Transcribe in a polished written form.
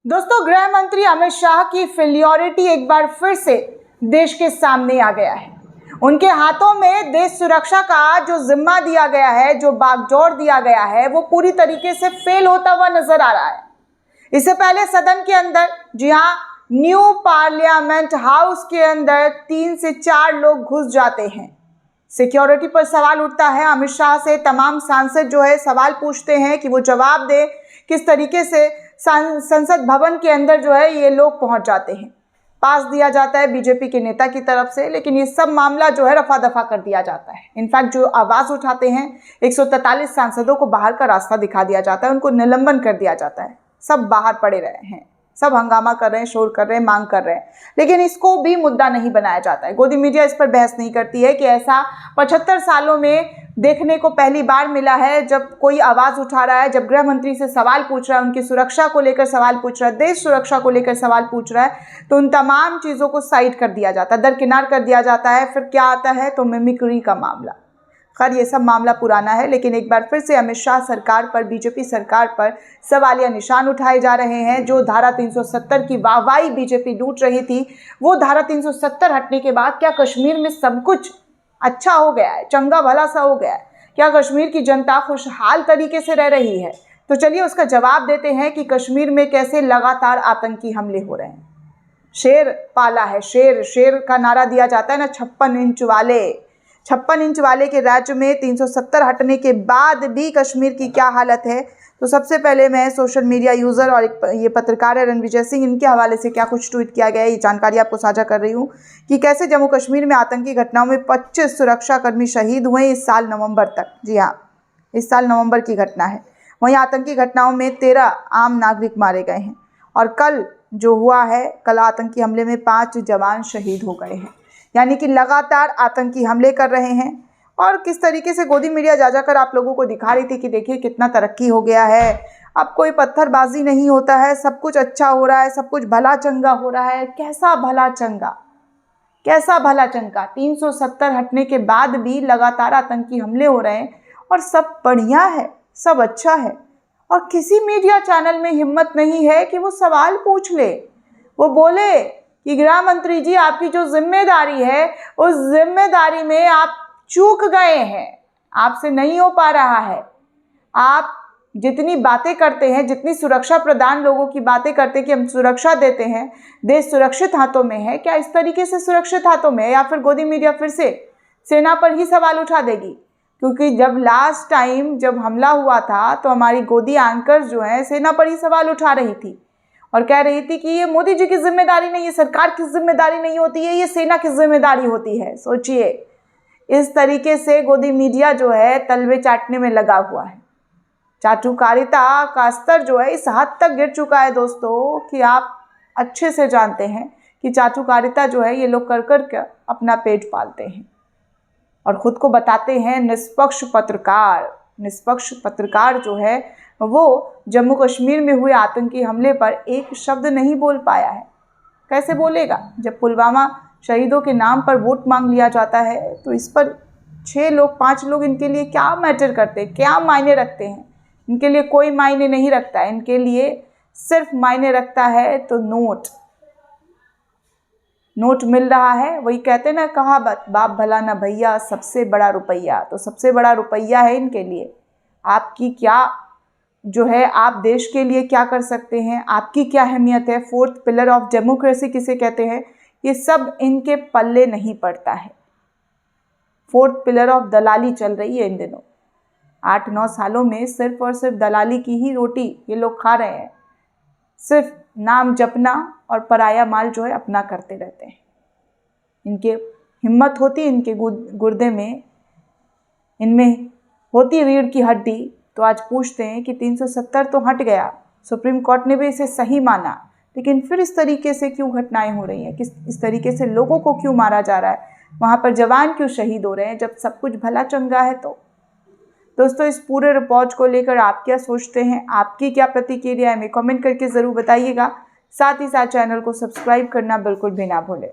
दोस्तों, गृह मंत्री अमित शाह की फेलियोरिटी एक बार फिर से देश के सामने आ गया है। उनके हाथों में देश सुरक्षा का जो जिम्मा दिया गया है, जो बागडोर दिया गया है, वो पूरी तरीके से फेल होता हुआ नजर आ रहा है। इससे पहले सदन के अंदर, जी हाँ, न्यू पार्लियामेंट हाउस के अंदर 3 से 4 लोग घुस जाते हैं। सिक्योरिटी पर सवाल उठता है। अमित शाह से तमाम सांसद जो है सवाल पूछते हैं कि वो जवाब दे, किस तरीके से संसद भवन के अंदर जो है ये लोग पहुंच जाते हैं। पास दिया जाता है बीजेपी के नेता की तरफ से, लेकिन ये सब मामला जो है रफा दफा कर दिया जाता है। इनफैक्ट जो आवाज़ उठाते हैं 143 सांसदों को बाहर का रास्ता दिखा दिया जाता है, उनको निलंबन कर दिया जाता है। सब बाहर पड़े रहे हैं, सब हंगामा कर रहे हैं, शोर कर रहे हैं, मांग कर रहे हैं, लेकिन इसको भी मुद्दा नहीं बनाया जाता है। गोदी मीडिया इस पर बहस नहीं करती है कि ऐसा 75 सालों में देखने को पहली बार मिला है जब कोई आवाज़ उठा रहा है, जब गृह मंत्री से सवाल पूछ रहा है, उनकी सुरक्षा को लेकर सवाल पूछ रहा है, देश सुरक्षा को लेकर सवाल पूछ रहा है, तो उन तमाम चीज़ों को साइड कर दिया जाता है, दरकिनार कर दिया जाता है। फिर क्या आता है तो मिमिक्री का मामला। खैर, ये सब मामला पुराना है, लेकिन एक बार फिर से अमित शाह सरकार पर, बीजेपी सरकार पर सवालिया निशान उठाए जा रहे हैं। जो धारा 370 की वाहवाही बीजेपी लूट रही थी, वो धारा 370 हटने के बाद क्या कश्मीर में सब कुछ अच्छा हो गया है, चंगा भला सा हो गया है? क्या कश्मीर की जनता खुशहाल तरीके से रह रही है? तो चलिए उसका जवाब देते हैं कि कश्मीर में कैसे लगातार आतंकी हमले हो रहे हैं। शेर पाला है, शेर, शेर का नारा दिया जाता है ना, 56 इंच वाले के राज्य में 370 हटने के बाद भी कश्मीर की क्या हालत है। तो सबसे पहले मैं सोशल मीडिया यूज़र और ये पत्रकार है रणविजय सिंह, इनके हवाले से क्या कुछ ट्वीट किया गया है, ये जानकारी आपको साझा कर रही हूँ कि कैसे जम्मू कश्मीर में आतंकी घटनाओं में 25 सुरक्षाकर्मी शहीद हुए इस साल नवंबर तक। जी हाँ, इस साल नवंबर की घटना है। वहीं आतंकी घटनाओं में 13 आम नागरिक मारे गए हैं और कल जो हुआ है, कल आतंकी हमले में 5 जवान शहीद हो गए हैं। यानी कि लगातार आतंकी हमले कर रहे हैं। और किस तरीके से गोदी मीडिया जा जाकर आप लोगों को दिखा रही थी कि देखिए कितना तरक्की हो गया है, अब कोई पत्थरबाजी नहीं होता है, सब कुछ अच्छा हो रहा है, सब कुछ भला चंगा हो रहा है। कैसा भला चंगा, कैसा भला चंगा? 370 हटने के बाद भी लगातार आतंकी हमले हो रहे हैं और सब बढ़िया है, सब अच्छा है। और किसी मीडिया चैनल में हिम्मत नहीं है कि वो सवाल पूछ ले, वो बोले कि गृह मंत्री जी, आपकी जो जिम्मेदारी है उस जिम्मेदारी में आप चूक गए हैं, आपसे नहीं हो पा रहा है। आप जितनी बातें करते हैं, जितनी सुरक्षा प्रदान लोगों की बातें करते हैं कि हम सुरक्षा देते हैं, देश सुरक्षित हाथों में है, क्या इस तरीके से सुरक्षित हाथों में है? या फिर गोदी मीडिया फिर से सेना पर ही सवाल उठा देगी? क्योंकि जब लास्ट टाइम जब हमला हुआ था तो हमारी गोदी एंकर जो है सेना पर ही सवाल उठा रही थी और कह रही थी कि ये मोदी जी की जिम्मेदारी नहीं है, सरकार की जिम्मेदारी नहीं होती है, ये सेना की जिम्मेदारी होती है। सोचिए, इस तरीके से गोदी मीडिया जो है तलवे चाटने में लगा हुआ है। चाटुकारिता का स्तर जो है इस हद तक गिर चुका है दोस्तों कि आप अच्छे से जानते हैं कि चाटुकारिता जो है ये लोग कर कर के अपना पेट पालते हैं और ख़ुद को बताते हैं निष्पक्ष पत्रकार। निष्पक्ष पत्रकार जो है वो जम्मू कश्मीर में हुए आतंकी हमले पर एक शब्द नहीं बोल पाया है। कैसे बोलेगा जब पुलवामा शहीदों के नाम पर वोट मांग लिया जाता है? तो इस पर 6 लोग, 5 लोग इनके लिए क्या मैटर करते हैं, क्या मायने रखते हैं? इनके लिए कोई मायने नहीं रखता है। इनके लिए सिर्फ मायने रखता है तो नोट मिल रहा है। वही कहते ना कहावत, बाप भला ना भैया, सबसे बड़ा रुपया। तो सबसे बड़ा रुपया है इनके लिए। आपकी क्या जो है, आप देश के लिए क्या कर सकते हैं, आपकी क्या अहमियत है, 4th पिलर ऑफ डेमोक्रेसी किसे कहते हैं, ये सब इनके पल्ले नहीं पड़ता है। 4th पिलर ऑफ दलाली चल रही है इन दिनों। 8-9 सालों में सिर्फ और सिर्फ दलाली की ही रोटी ये लोग खा रहे हैं। सिर्फ नाम जपना और पराया माल जो है अपना करते रहते हैं। इनके हिम्मत होती इनके गुर्दे में, इनमें होती रीढ़ की हड्डी, तो आज पूछते हैं कि 370 तो हट गया, सुप्रीम कोर्ट ने भी इसे सही माना, लेकिन फिर इस तरीके से क्यों घटनाएं हो रही हैं, इस तरीके से लोगों को क्यों मारा जा रहा है, वहाँ पर जवान क्यों शहीद हो रहे हैं जब सब कुछ भला चंगा है? तो दोस्तों, इस पूरे रिपोर्ट को लेकर आप क्या सोचते हैं, आपकी क्या प्रतिक्रिया है, हमें कमेंट करके ज़रूर बताइएगा। साथ ही साथ चैनल को सब्सक्राइब करना बिल्कुल भी ना भूलें।